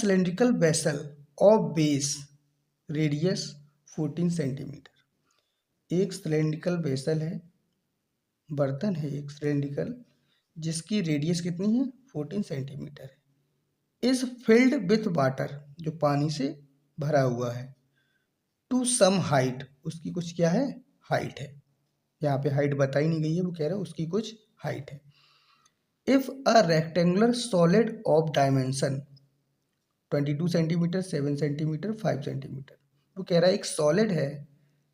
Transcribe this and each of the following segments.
Cylindrical vessel of base radius 14 centimetre. एक cylindrical vessel है, बर्तन है एक सिलेंड्रिकल, जिसकी रेडियस कितनी है 14 सेंटीमीटर है। इज फिल्ड विथ वाटर, जो पानी से भरा हुआ है, टू सम हाइट, उसकी कुछ क्या है हाइट है। यहाँ पे हाइट बताई नहीं गई है, वो कह रहा है उसकी कुछ हाइट है। If a rectangular solid of dimension 22 centimetre, 7 centimetre, 5 centimetre, वो कह रहा है एक सॉलिड है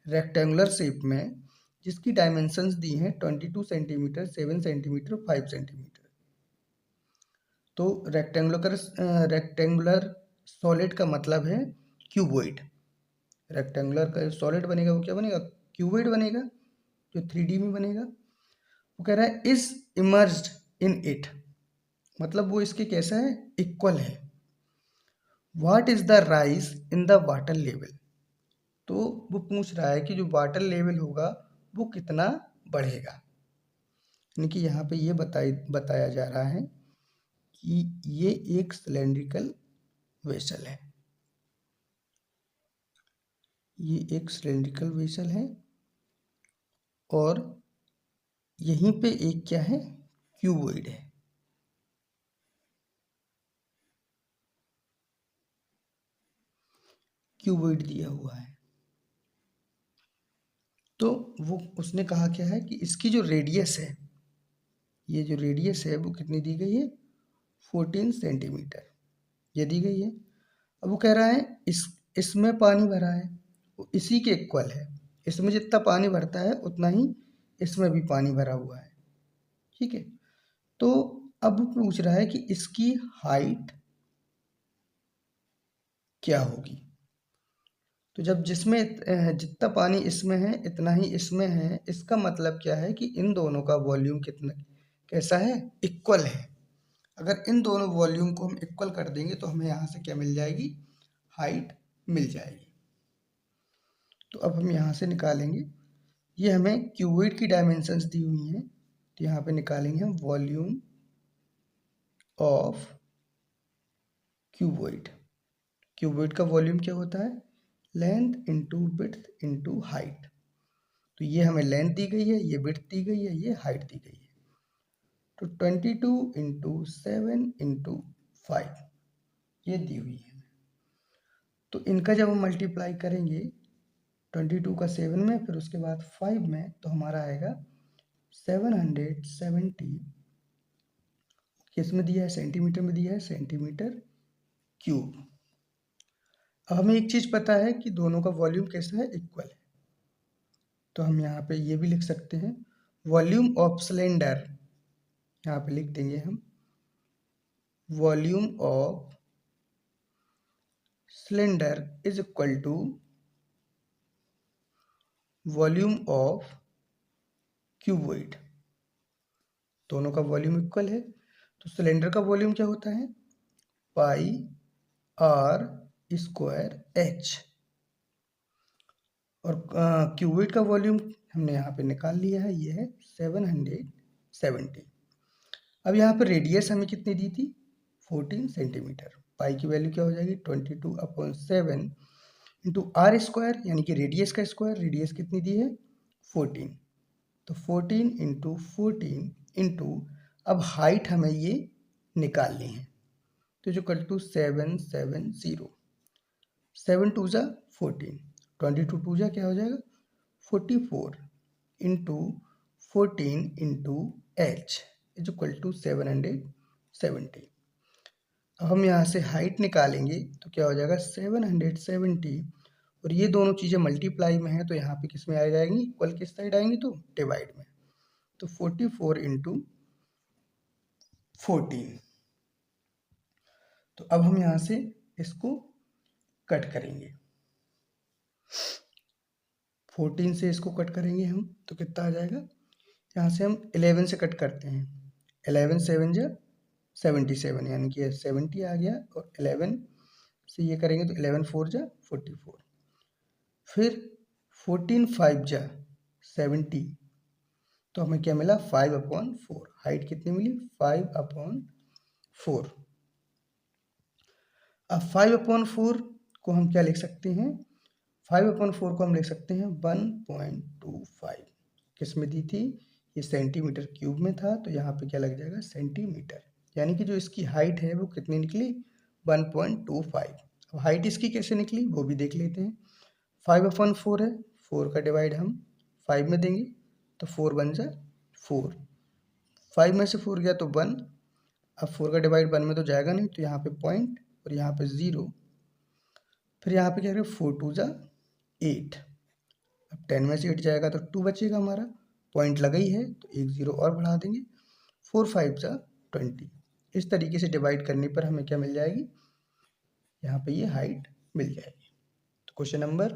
रेक्टेंगुलर शेप में जिसकी डायमेंशंस दी हैं 22 सेंटीमीटर, 7 सेंटीमीटर, 5 सेंटीमीटर। तो रेक्टेंगुलर सॉलिड का मतलब है क्यूबॉइड। रेक्टेंगुलर का सॉलिड बनेगा वो क्या बनेगा, क्यूबॉइड बनेगा, जो 3D में बनेगा। वो कह रहा है इज इमर्ज्ड इन इट, मतलब वो इसके कैसा है, इक्वल है। What is the rise in the water level, तो वो पूछ रहा है कि जो वाटर लेवल होगा वो कितना बढ़ेगा। यानी कि यहाँ पे ये बताया जा रहा है कि ये एक सिलेंड्रिकल वेसल है, ये एक सिलेंड्रिकल वेसल है और यहीं पे एक क्या है, क्यूबॉइड है। क्यूबॉइड दिया हुआ है। तो वो उसने कहा क्या है कि इसकी जो रेडियस है, ये जो रेडियस है वो कितनी दी गई है 14 सेंटीमीटर, ये दी गई है। अब वो कह रहा है इसमें पानी भरा है, वो इसी के इक्वल है, इसमें जितना पानी भरता है उतना ही इसमें भी पानी भरा हुआ है, ठीक है। तो अब वो पूछ रहा है कि इसकी हाइट क्या होगी। तो जब जिसमें जितना पानी इसमें है इतना ही इसमें है, इसका मतलब क्या है कि इन दोनों का वॉल्यूम कितना कैसा है, इक्वल है। अगर इन दोनों वॉल्यूम को हम इक्वल कर देंगे तो हमें यहाँ से क्या मिल जाएगी, हाइट मिल जाएगी। तो अब हम यहाँ से निकालेंगे, ये हमें क्यूबॉइड की डायमेंशंस दी हुई हैं, तो यहाँ पे निकालेंगे हम वॉल्यूम ऑफ क्यूबॉइड। क्यूबॉइड का वॉल्यूम क्या होता है, length into width into height. तो ये हमें लेंथ दी गई है, ये विड्थ दी गई है, ये हाइट दी गई है। तो 22 इंटू 7 इंटू 5 ये दी हुई है। तो इनका जब हम मल्टीप्लाई करेंगे 22 का 7 में, फिर उसके बाद 5 में, तो हमारा आएगा 770, किस में दिया है, सेंटीमीटर में दिया है, सेंटीमीटर क्यूब। अब हमें एक चीज़ पता है कि दोनों का वॉल्यूम कैसा है, इक्वल है। तो हम यहाँ पे ये भी लिख सकते हैं, वॉल्यूम ऑफ सिलेंडर, यहाँ पे लिख देंगे हम volume of cylinder is equal to volume of cuboid. दोनों का वॉल्यूम इक्वल है, तो सिलेंडर का वॉल्यूम क्या होता है, पाई आर स्क्वायर एच, और क्यूबॉइड का वॉल्यूम हमने यहाँ पे निकाल लिया है, ये है 770। अब यहाँ पर रेडियस हमें कितनी दी थी 14 सेंटीमीटर, पाई की वैल्यू क्या हो जाएगी 22/7 इंटू आर स्क्वायर, यानी कि रेडियस का स्क्वायर, रेडियस कितनी दी है 14, तो 14 इंटू 14 इंटू, अब हाइट हमें ये निकालनी है, तो जो कल टू 770, 7 2 जा 14, 22 2 जा क्या हो जाएगा 44 into 14 into H is equal to 770। अब हम यहाँ से हाइट निकालेंगे तो क्या हो जाएगा 770, और ये दोनों चीज़ें मल्टीप्लाई में है तो यहाँ पे किस में आ जाएंगी, इक्वल किस साइड आएंगी, तो डिवाइड में, तो 44 इंटू 14। तो अब हम यहाँ से इसको कट करेंगे, 14 से इसको कट करेंगे हम तो कितना आ जाएगा, यहाँ से हम 11 से कट करते हैं, 11 7 जा 77, यानी कि 70 आ गया, और 11 से ये करेंगे तो 11 4 जा 44, फिर 14 5 जा 70, तो हमें क्या मिला 5/4, हाइट कितनी मिली 5/4। अब 5/4 को हम क्या लिख सकते हैं, 5/4 को हम लिख सकते हैं 1.25। किस में दी थी, ये सेंटीमीटर क्यूब में था, तो यहाँ पे क्या लग जाएगा सेंटीमीटर, यानी कि जो इसकी हाइट है वो कितनी निकली 1.25। अब हाइट इसकी कैसे निकली वो भी देख लेते हैं। 5/4 है, 4 का डिवाइड हम 5 में देंगे तो 4 बन जा 4, 5 में से 4 गया तो 1। अब 4 का डिवाइड 1 में तो जाएगा नहीं, तो यहाँ पे पॉइंट और यहाँ पे 0। फिर यहाँ पे क्या करें 4 2 जा 8। अब 10 में से 8 जाएगा तो 2 बचेगा हमारा, पॉइंट लगा ही है तो एक 0 और बढ़ा देंगे, 4 5 जा 20। इस तरीके से डिवाइड करने पर हमें क्या मिल जाएगी, यहाँ पे ये हाइट मिल जाएगी। तो क्वेश्चन नंबर